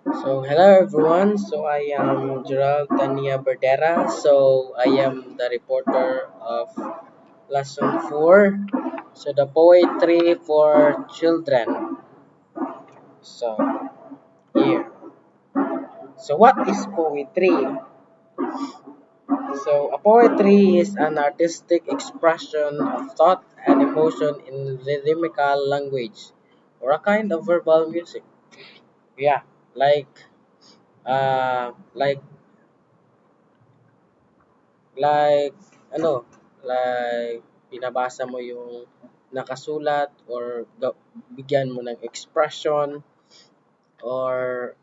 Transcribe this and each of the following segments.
So, hello everyone. So, I am Gerald Tania Berdera. So, I am the reporter of Lesson 4. So, the poetry for children. So, here. So, what is poetry? So, a poetry is an artistic expression of thought and emotion in rhythmical language or a kind of verbal music. Yeah, like uh like like ano, like binabasa mo yung nakasulat or bigyan mo ng expression or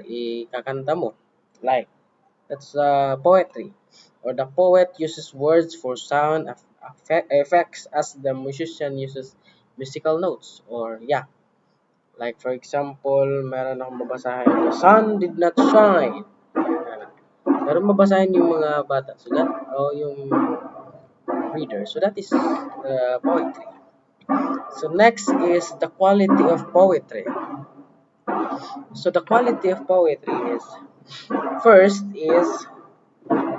ikakanta mo. Like that's poetry. Or the poet uses words for sound effects as the musician uses musical notes. Or yeah, like for example, meron akong babasahin, the sun did not shine. Meron babasahin yung mga bata. So that, yung reader. So that is poetry. So next is the quality of poetry. So the quality of poetry is, first is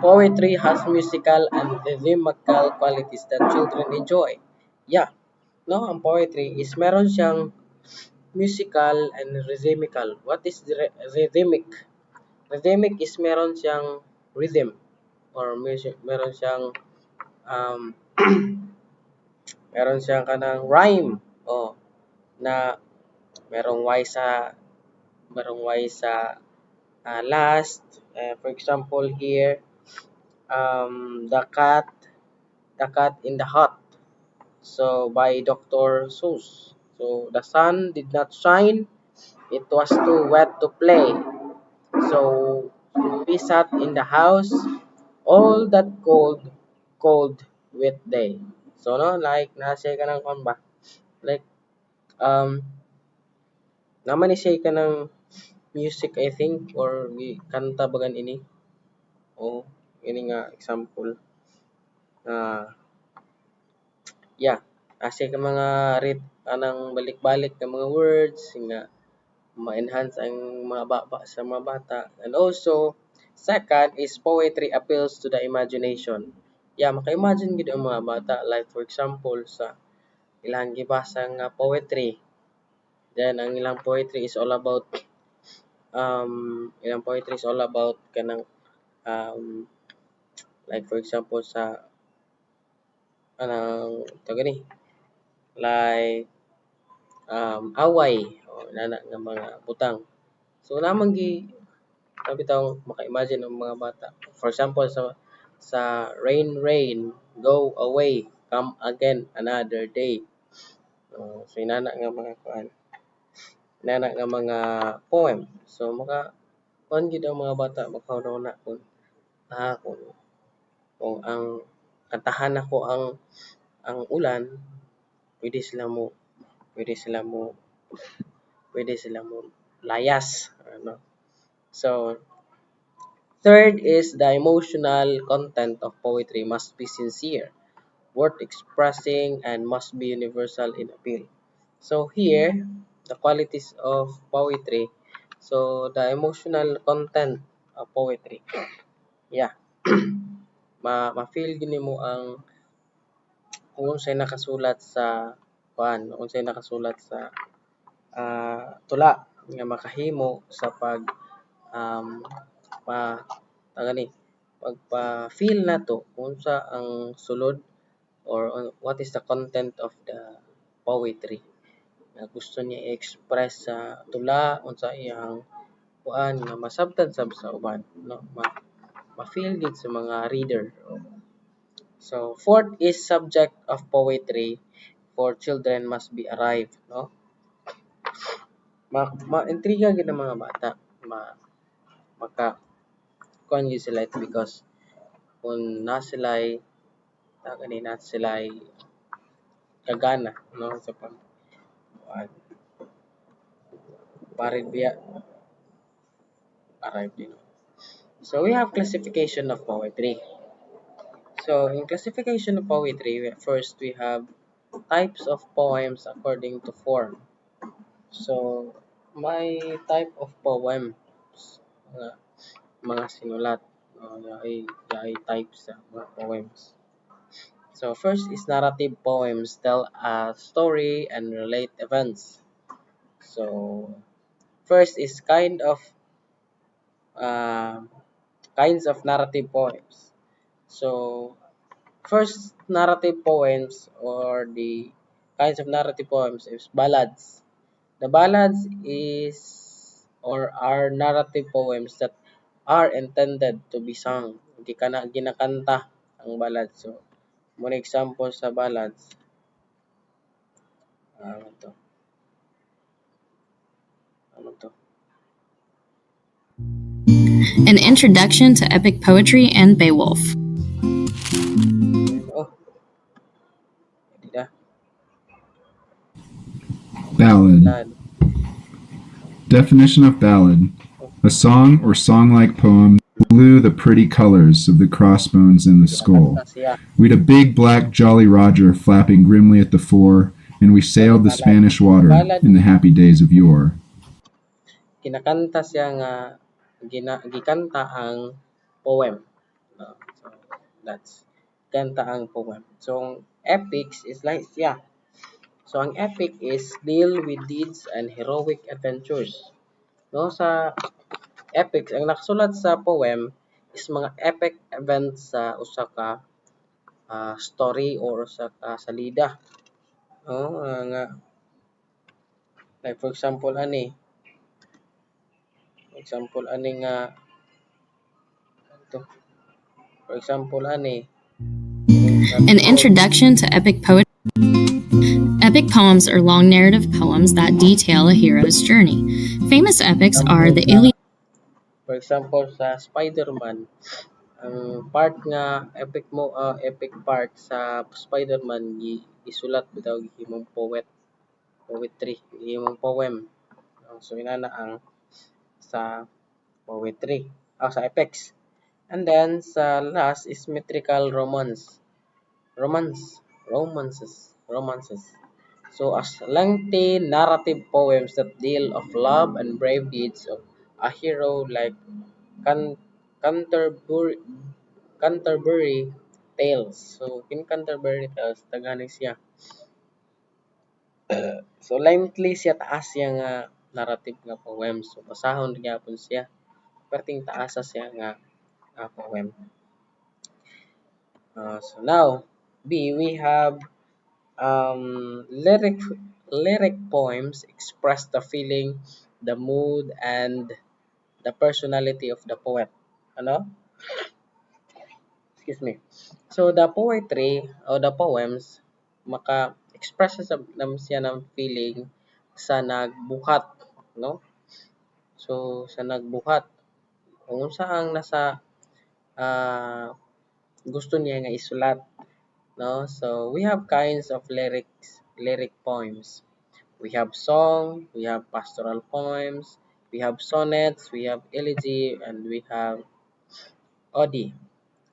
poetry has musical and rhythmical qualities that children enjoy. Yeah, no, ang poetry is meron siyang musical and rhythmical. What is the rhythmic? Rhythmic is meron siyang rhythm or music, meron siyang um, meron siyang kanang rhyme. Oh, na merong Y sa last. For example here, the cat in the hut. So by Dr. Seuss. So the sun did not shine. It was too wet to play. So we sat in the house all that cold wet day. So no, like nasa ka ng kon ba? Like um naman siya ka ng music I think or kanta bagan ini. Oh, ini nga example. Yeah, asa ka mga read anang balik-balik ng mga words nga ma-enhance ang mga baba sa mga bata. And also, second is poetry appeals to the imagination. Yeah, maka-imagine gid ang mga bata like for example sa ilang gibasa nga poetry. Then ang ilang poetry is all about ilang poetry is all about kanang like for example sa anang tawag ni like away o nana nga mga butang. So lamang gi bitaw maka-imagine ang mga bata. For example sa rain rain go away come again another day. So inana nga mga kuan, inana nga mga poem. So maka kuan gid ang mga bata makauna kung ang kantahan ako ang ulan, pwede sila mo pwede sila mo pwede sila mo layas ano. So third is the emotional content of poetry must be sincere, worth expressing, and must be universal in appeal. So here, the qualities of poetry. So the emotional content of poetry. Yeah, ma-feel gini mo ang kung unsay nakasulat sa unsay nakasulat sa tula nga makahimo sa pag um, pa ni pagpa-feel nato kung unsa ang sulod or what is the content of the poetry na gusto niya i-express sa tula unsa iyang kuan nga masabtan sab sa uban no ma-feel gid sa mga reader. So fourth is subject of poetry for children must be arrived no ma-intriga gid ang mga bata maka kuan gyud sila because kung na sila'y na sila'y kagana no sa pag parid biya arrive din. So we have classification of poetry. So in classification of poetry, first we have types of poems according to form. So May type of poem nga mga sinulat. Yaay types sa mga poems. So first is narrative poems tell a story and relate events. So first is uh, kinds of narrative poems. So first narrative poems or the kinds of narrative poems is ballads. The ballads is or are narrative poems that are intended to be sung. Hindi ka na ginakanta ang ballad. So, more example sa ballads. Ano to? Ano to? An Introduction to Epic Poetry and Beowulf. Oh, hindi na. Ballad. Ballad. Definition of ballad. A song or song-like poem blew the pretty colors of the crossbones in the skull. Kinakanta siya. We'd a big black Jolly Roger flapping grimly at the fore, and we sailed the Spanish water in the happy days of yore. Kinakanta siya nga gikanta ang poem. No? So, that's kanta ang poem. So, ang epics is like siya. So, ang epic is deal with deeds and heroic adventures. No, sa epics, ang nakasulat sa poem is mga epic events sa usa ka story or sa salida. No, nga like for example ani nga ito. For example ani An Introduction to Epic Poetry. Epic poems are long narrative poems that detail a hero's journey. Famous epics are the Iliad. For example sa Spider-Man, ang part nga epic part sa Spider-Man isulat bitaw gihimong poetry, gihimong poem. So inana ang sa poetry, sa epics. And then sa last is metrical romances. So as lengthy narrative poems that deal of love and brave deeds of a hero like Canterbury Canterbury Tales. So in Canterbury Tales tagani siya. So lengthy siya, taas siya nga narrative nga poems. So basahon gyapon siya. Perting taasa siya nga poem. So now B, we have lyric poems express the feeling, the mood, and the personality of the poet. Ano? Excuse me. So the poetry or the poems maka-express siya ng feeling sa nagbuhat, no? So sa nagbuhat kung saang nasa gusto niya nga isulat, no? So we have kinds of lyric poems. We have song, we have pastoral poems, we have sonnets, we have elegy, and we have ode.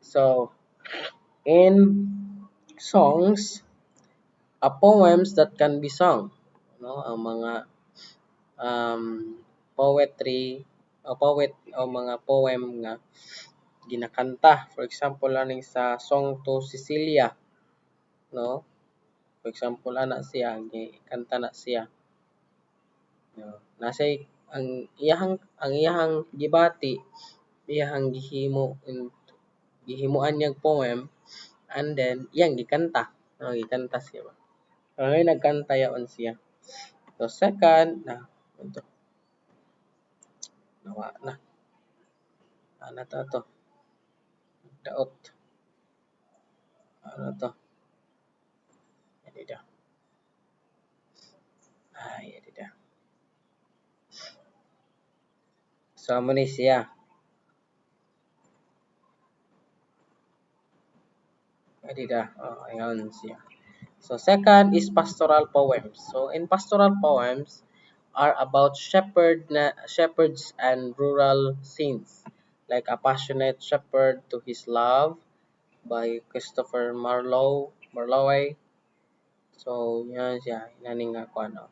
So in songs, poems that can be sung, no? Ang mga um, poetry o mga poem nga ginakanta. For example, aning sa Song to Cecilia, no? For example, ana siya, kanta na siya. No? Nasay ang iyahang gibati, iyahang gihimuan niyang poem, and then iyang gikanta. No, gikanta siya ba? Ngayon nagkanta yaon siya. So second, ito. Nawa na. Ano to? Daot. Ano to? Edida. Edida. So amo ni siya. Edida. Ayan siya. So second is pastoral poems. So in pastoral poems are about shepherds and rural scenes, like A Passionate Shepherd to His Love by Christopher Marlowe. So yan siya, inaning nga ko ano.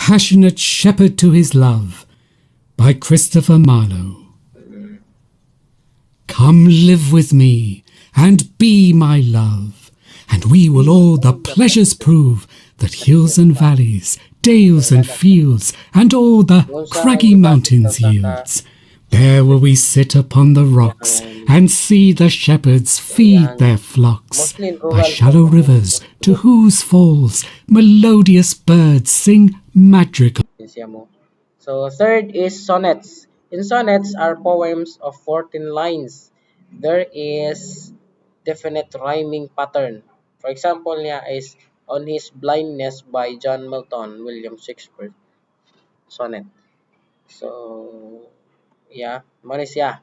passionate shepherd to his love, by Christopher Marlowe. Come live with me, and be my love, and we will all the pleasures prove that hills and valleys, dales and fields, and all the craggy mountains yields. There will we sit upon the rocks, and see the shepherds feed their flocks, Mostly in by rural shallow rivers, to whose falls melodious birds sing madrigal. siya mo. So, third is sonnets. In sonnets are poems of 14 lines. There is definite rhyming pattern. For example niya is On His Blindness by John Milton, William Shakespeare. Sonnet. So, yeah, mo ni siya.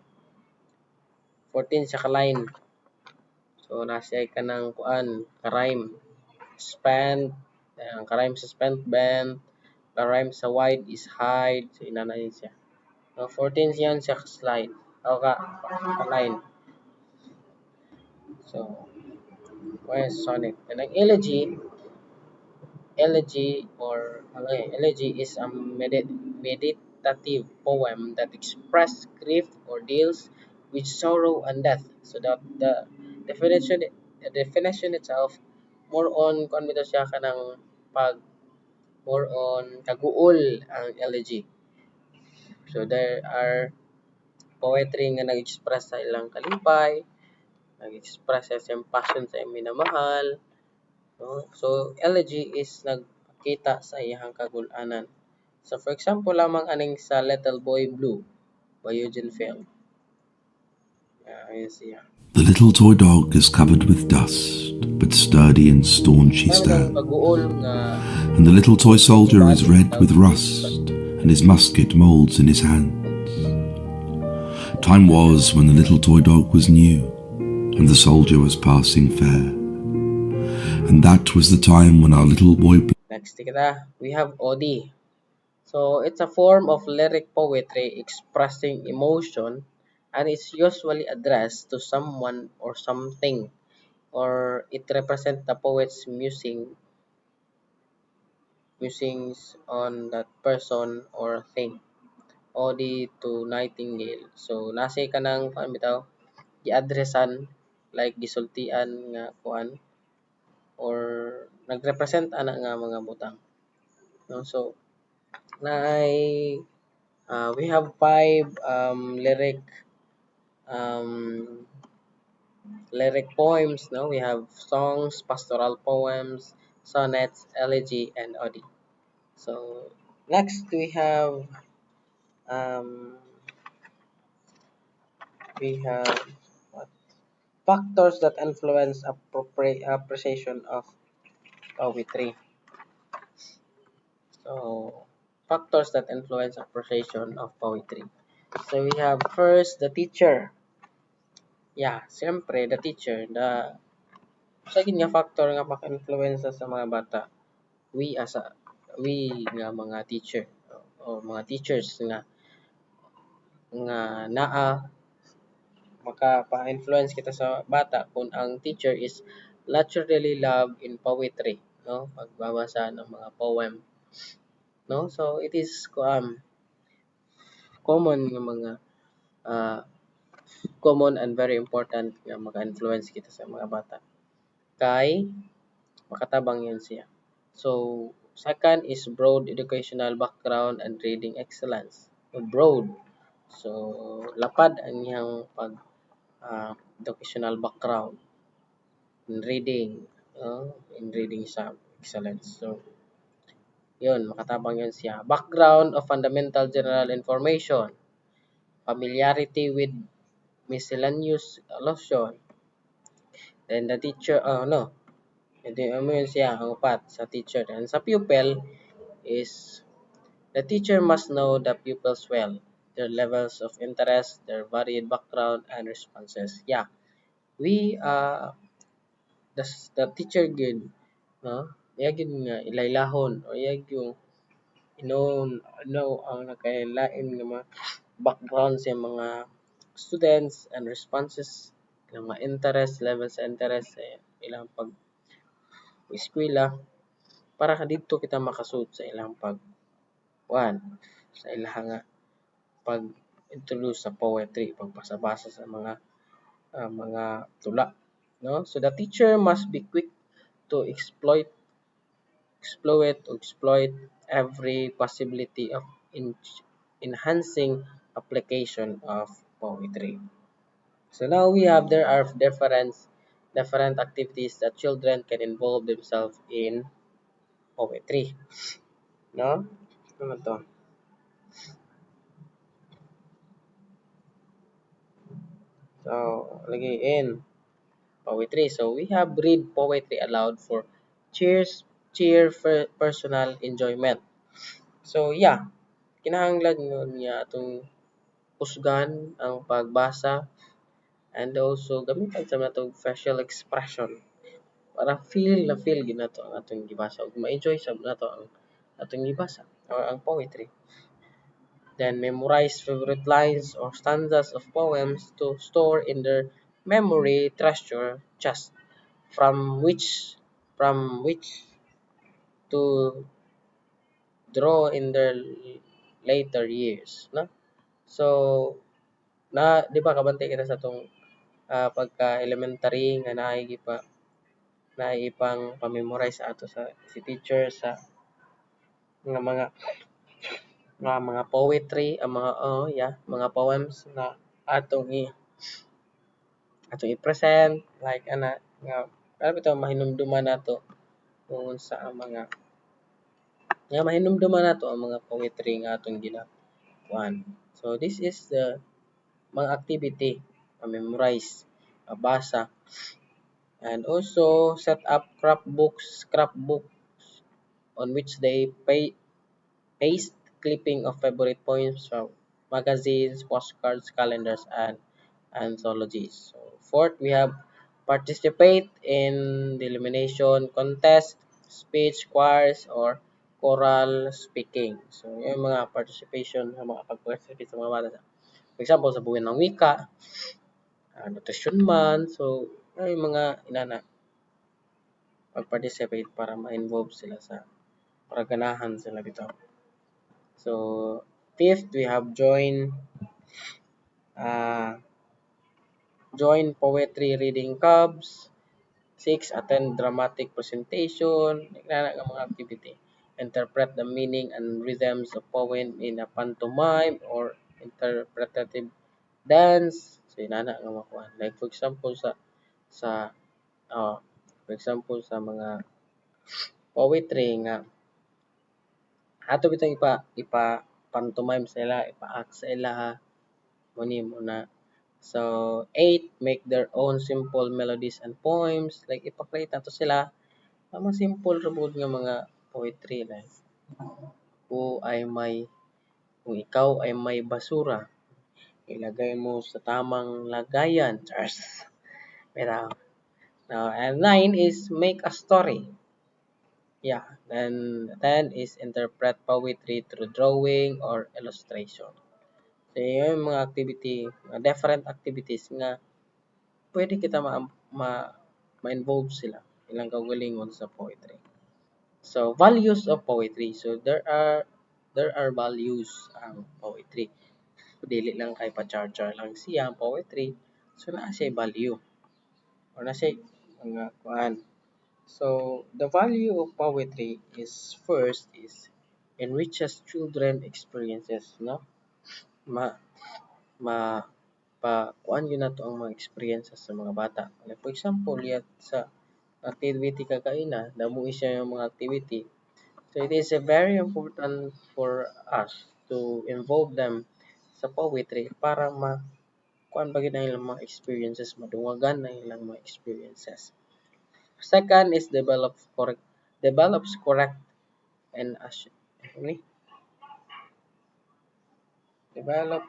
14 siya ka line. So, nasa ka ng kuan, ka-rhyme. Spent, ka-rhyme sa spent bent, ka-rhyme sa wide is hide. So, inanay siya. So, 14 yan siya ka-slide. O ka-line. So, what is sonnet? And ang elegy is a meditative poem that expresses grief or deals with sorrow and death. So that the definition itself more on kung ano siya kanang pag more on kaguol ang elegy. So there are poetry nga nag-express sa ilang kalipay, nag-express sa siyang passion sa iyang minamahal. No? So elegy is nagpakita sa iyang kagul-anan. So for example lamang aning sa Little Boy Blue by Eugene Field. Ayun siya. The little toy dog is covered with dust, but sturdy and staunch he stands. Kaguol nga And the little toy soldier is red with rust, and his musket moulds in his hands. Time was when the little toy dog was new, and the soldier was passing fair. And that was the time when our little boy next kita, we have ode. So it's a form of lyric poetry expressing emotion and it's usually addressed to someone or something, or it represents the poet's musings on that person or thing. Ode to Nightingale. So nasa ka nang kuan bitaw gi-addressan like gisultian nga kuan or nagrepresent ana nga mga butang. No? So we have 5 lyric poems. No, we have songs, pastoral poems, sonnets, elegy, and ode. So next we have what? Factors that influence appreciation of poetry. So factors that influence appreciation of poetry. So we have first the teacher. Yeah, siyempre the teacher, sa nga factor nga maka-influence sa mga bata. We nga mga teacher o mga teachers nga naa maka-influence kita sa bata kung ang teacher is naturally love in poetry, no? Pagbabasa ng mga poem, no? So it is common nga mga common and very important nga maka-influence kita sa mga bata. Kay makatabang yan siya. So second is broad educational background and reading excellence. Broad. So lapad ang iyang educational background in reading, sa excellence. So yun, makatabang yun siya. Background of fundamental general information, familiarity with miscellaneous allusion. Then the teacher, yun siya, ang upat sa teacher. And sa pupil is, the teacher must know the pupils well, their levels of interest, their varied background, and responses. Yeah, we, the teacher good, no? Iyag yun nga, ilaylahon, o iyag yung, ang nakailain ng mga background sa mga students and responses, ng mga interest, levels sa interest, ilang pag-eskwela, para dito kita makasuot sa ilang sa ilaha nga pag-introduce sa poetry, pagbasa-basa sa mga tula, no? So the teacher must be quick to exploit every possibility of enhancing application of poetry. So now there are different activities that children can involve themselves in poetry, no? Ano to? So, lagi in poetry. So we have read poetry aloud for personal enjoyment. So yeah, kinahanglan yun niya atong kusgan ang pagbasa and also gamitan sa natong facial expression para feel ginato ang atong gibasa ug ma-enjoy sa nato ang atong gibasa or ang poetry. Then memorize favorite lines or stanzas of poems to store in their memory treasure chest from which to draw in their later years, no? So di ba kabantay kita sa tong pagka elementary nga naay ipang pa-memorize sa ato sa si teacher sa mga mga poetry ang mga poems na atong i-present like nga alam ito mahinumduman nato tungod sa mahinumduman nato ang mga poetry nga atong ginakuan. So this is the mga activity memorize, basa, and also set up scrapbook on which they paste clipping of favorite poems from magazines, postcards, calendars, and anthologies. So fourth, we have participate in the illumination contest, speech, choirs, or choral speaking. So yung mga participation sa mga pag-participate sa mga bata. For example, sa buwan ng wika, nutrition month, so ay mga inana pag-participate para ma-involve sila para ganahan sila bitaw. So fifth, we have join poetry reading clubs. 6, attend dramatic presentation. Nagana nga mga activity. Interpret the meaning and rhythms of poem in a pantomime or interpretative dance. So inana nga makuha. Like for example sa mga poetry nga ato bitong ipa pantomime sa ila, ipa-act sa ila mo na. So 8, make their own simple melodies and poems. Like ipa-create nato sila mga simple ra pud nga mga poetry like kung ikaw ay may basura, ilagay mo sa tamang lagayan. Chars. Pero, and 9 is make a story. Yeah, then 10 is interpret poetry through drawing or illustration. So, yung mga different activities nga pwede kita ma-involve sila ilang kaugalingon sa poetry. So, values of poetry. So, there are values ang poetry. So, dili lang kay pa-char-char lang siya ang poetry. So, naa siya value. Or na siya mga kuan. So, the value of poetry is first is enriches children experiences, no? Kuan yun nato ang mga experiences sa mga bata. Like for example, sa activity kagaina, damo siya yung mga activity. So it is very important for us to involve them sa poetry para kuan ba gid ang ilang mga experiences, madungagan ang ilang mga experiences. Second is develops correct and develop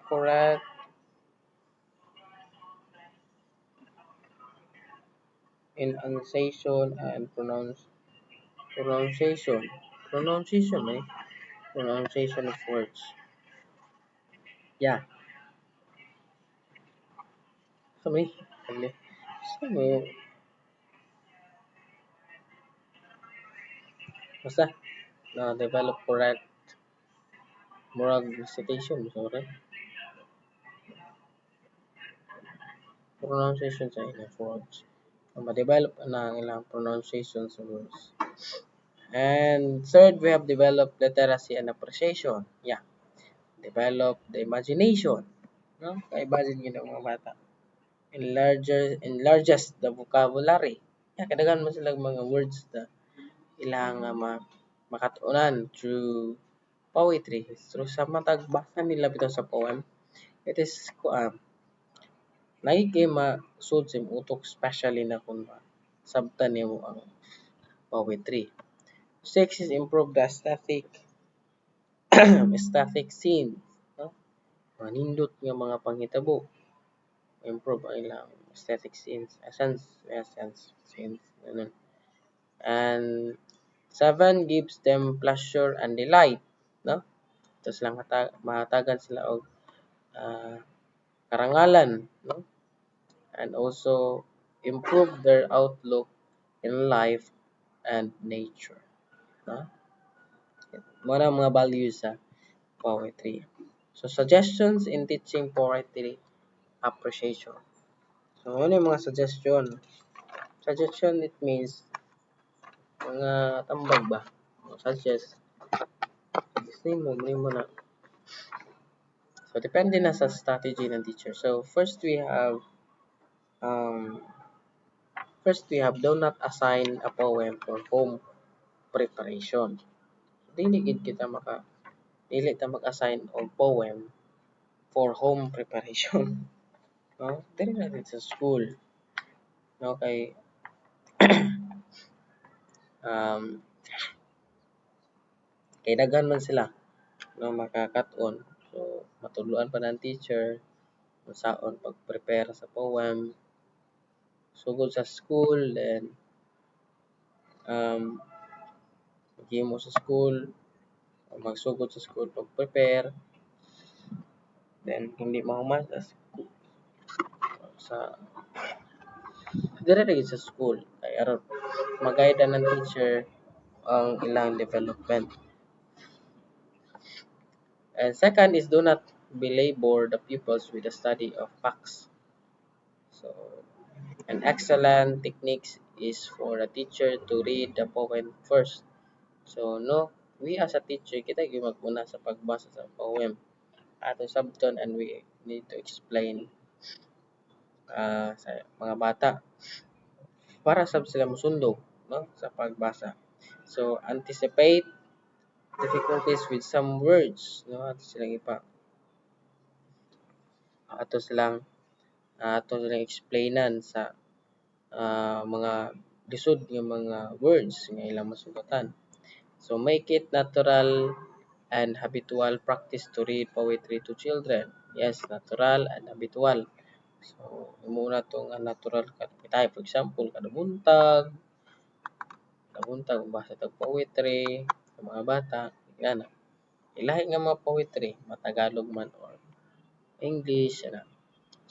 correct enunciation and pronunciation of words. Yeah. Kami basta develop correct murag recitation, sorry. Pronunciation sa ilang words. Ma-develop na ang ilang pronunciation sa words. And third, we have developed literacy and appreciation. Yeah. Develop the imagination. No? Ka-imagine yun ang mga bata. Enlarges the vocabulary. Yeah, kadaghan mo silang mga words na ilang makatunan through poetry. Through sa matag basa nila bitaw sa poem, it is lagi kay masud sa imong utok, especially na kung sabtan nimo ang poetry. 6 is improve the aesthetic scene. No? Manindot nga mga panghitabo. Improve ang ilang aesthetic scenes. Essence scenes. Ganun. And 7 gives them pleasure and delight. No? Tapos lang mahatagan sila og karangalan. No? And also improve their outlook in life and nature. No? Mga mga values sa poetry. So, suggestions in teaching poetry appreciation. So, ano yung mga suggestion? Suggestion, it means mga tambag ba? Suggest. Gusto mo na. So, depende na sa strategy ng teacher. So, first we have do not assign a poem for home preparation. Dili ta mag-assign og poem for home preparation. No? Dili natin sa school. No, kay kay daghan man sila no makakat-on. So, matuluan pa ng teacher kung saon pag-prepare sa poem. Sugod sa school, then maghimo sa school, magsugod sa school pag-prepare, then hindi mahuman sa dire sa school kay aron mag-guide ng teacher ang ilang development. And second is do not belabor the pupils with the study of facts. So, an excellent technique is for a teacher to read the poem first. So, no, we as a teacher, kita yung magmuna sa pagbasa sa poem. Ato sabton and we need to explain sa mga bata para sila musundo no, sa pagbasa. So, anticipate difficulties with some words. No? Ato silang explainan sa mga lisod ng mga words nga ilang masugatan. So, make it natural and habitual practice to read poetry to children. Yes, natural and habitual. So, muna itong natural tayo. For example, kada buntag, basa itong poetry sa mga bata. Yan. Ilahi nga mga poetry, matagalog man or English. Yan.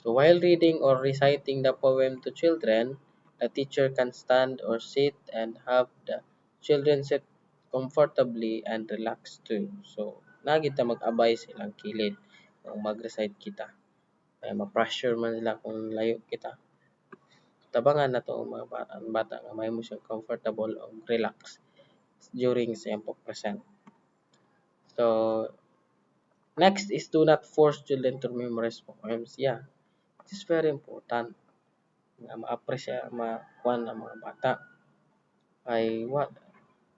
So, while reading or reciting the poem to children, the teacher can stand or sit and have the children sit comfortably and relaxed too. So, nagita mag-abay silang kilid kung mag-recite kita. Kaya ma-pressure man sila kung layo kita. Tabangan na to ang mga bata nga may mo siyang comfortable o relax during sa iyang present. So, next is do not force children to memorize poems. Yeah. It is very important nga ma-appreciate makuan ang mga bata ay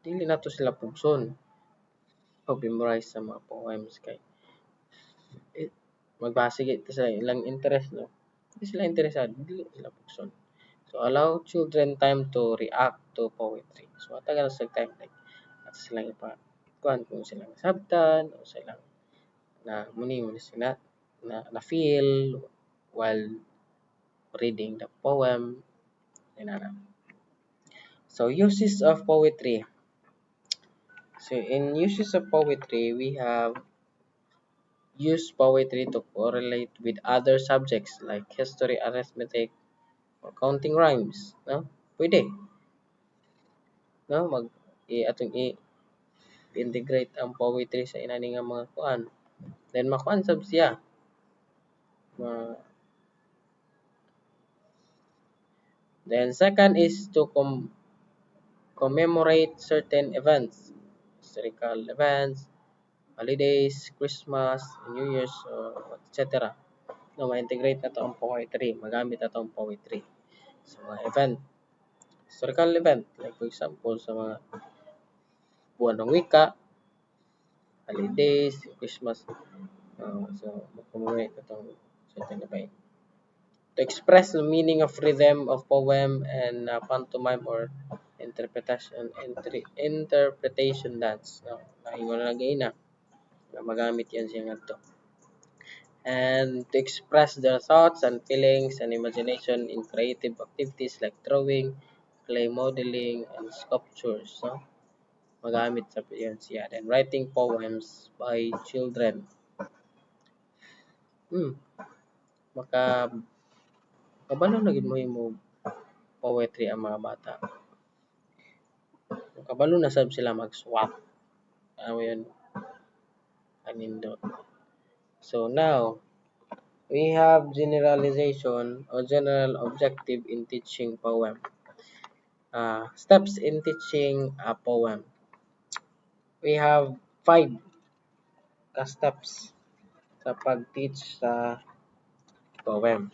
dili na to sila pugson pag memorize sa mga poems kay magbase kita sa ilang interest no hindi sila interesado dili sila pugson. So allow children time to react to poetry. So atagal sa time like at silang kuan kung silang sabtan o silang na muni sila na feel while reading the poem. So, uses of poetry. So, in uses of poetry, we have used poetry to correlate with other subjects like history, arithmetic, or counting rhymes. No? Pwede. No? integrate ang poetry sa inani nga mga kuan. Then makuan sab siya. Then second is to commemorate certain events, historical events, holidays, Christmas, New Year's, etc. No, ma-integrate na to ang poetry. Magamit na to ang poetry sa mga event. Historical event, like for example, sa mga buwan ng wika, holidays, Christmas. So, mag-commemorate na to certain event. To express the meaning of rhythm of poem and pantomime or interpretation dance. No, naingon na lagay na. Magamit yan siya nga to. And to express their thoughts and feelings and imagination in creative activities like drawing, clay modeling, and sculptures. No? Magamit sa yan siya. Then writing poems by children. Kabalo na gid mo poetry ang mga bata. Kabalo na sab sila mag-swap. Ano yun? Anindot. So now, we have generalization or general objective in teaching poem. Steps in teaching a poem. We have 5 steps sa pag-teach sa poem.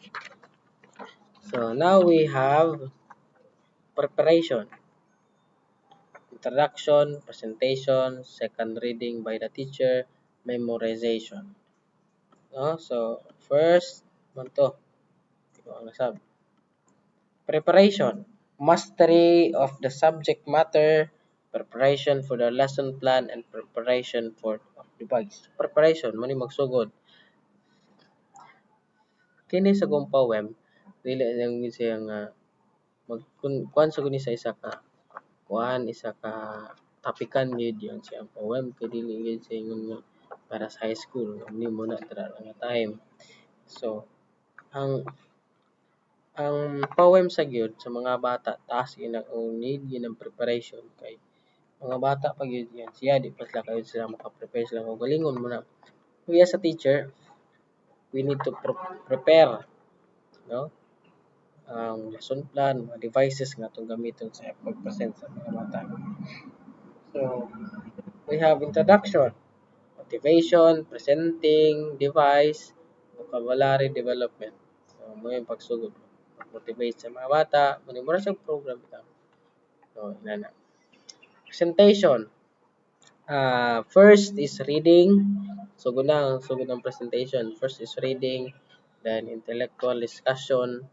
So now we have preparation, introduction, presentation, second reading by the teacher, memorization. So first, preparation, mastery of the subject matter, preparation for the lesson plan, and preparation for device. Preparation, mo ni magsugod. Kini sa kong poem, dili lang siya nga kuan sa guni sa isa ka tapikan gyud yon siya poem kay dili gyud siya ingon nga para sa high school ni mo na tara nga time. So ang poem sa gyud sa mga bata taas gyud ang need gyud ng preparation kay mga bata pa gyud yan siya di pa sila kayo sila maka-prepare sila og galingon mo na. We as a teacher, we need to prepare, no? Ang lesson plan, mga devices nga itong gamiton sa pag-present sa mga bata. So, we have introduction, motivation, presenting, device, vocabulary development. So, mo yung pagsugod. Motivate sa mga bata, muna sa program ito. So, inana. Presentation. First is reading. Sugod ng presentation. First is reading, then intellectual discussion.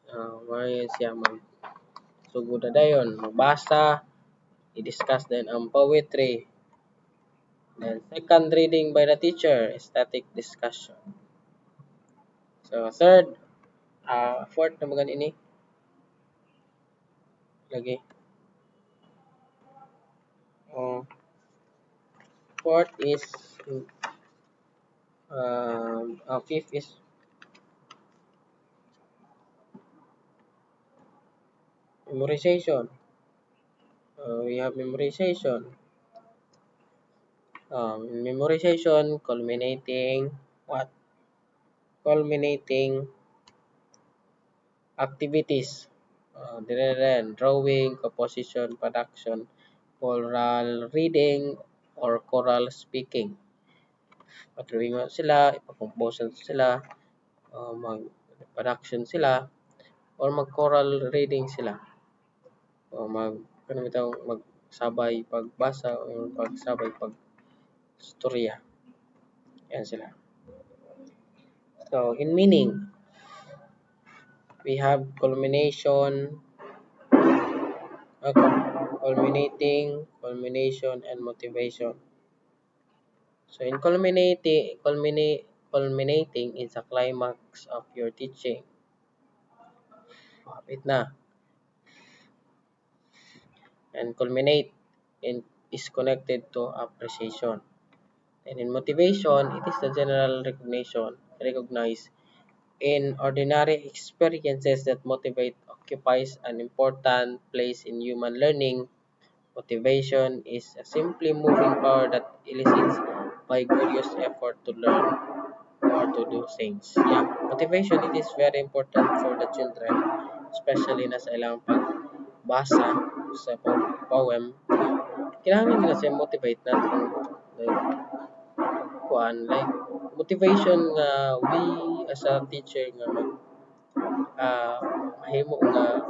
Ngayon siya sugod na dayon, magbasa, i-discuss din ang poetry. Then second reading by the teacher, static discussion. So third, fourth na mga ini. Lagi. Fourth is fifth is memorization. We have memorization. Memorization culminating activities. Drawing, composition, production, oral reading, or choral speaking. Drawing sila, ipakompose sila, mag-production sila, or mag-choral reading sila. O magsabay pagbasa o pagsabay pagstorya. Yan sila. So, in meaning, we have culmination, and motivation. So, in culminating is a climax of your teaching. Wait na. And culminate is connected to appreciation. And in motivation, it is the general recognized in ordinary experiences that motivate occupies an important place in human learning, Motivation is a simply moving power that elicits by good used effort to learn or to do things. Yeah, motivation, it is very important for the children, especially na sa ilang pagbasa sa poem. Kailangan nila siya motivate natin, like like motivation nga we as a teacher nga mahimo nga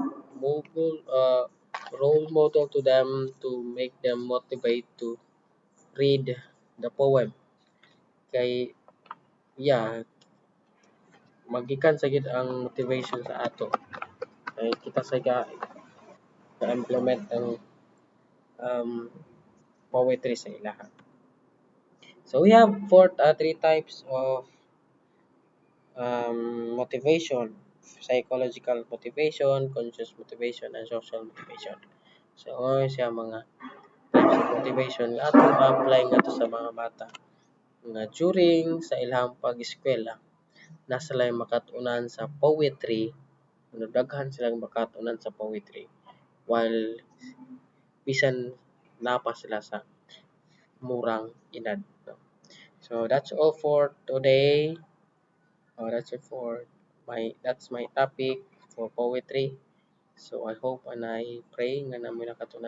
role model to them to make them motivate to read the poem. Kay magikan sa gid ang motivation sa ato. Kay kita sa implement ang poetry sa ilaha. So we have three types of motivation: psychological motivation, conscious motivation, and social motivation. So siya mga types of motivation nga atong apply nga to sa mga bata nga during sa ilang pag-eskwela na sila makatunan sa poetry, daghan silang makatunan sa poetry while bisan napa sila sa murang edad. So that's all for today. That's my topic for poetry. So I hope and I pray nga namin nakatunan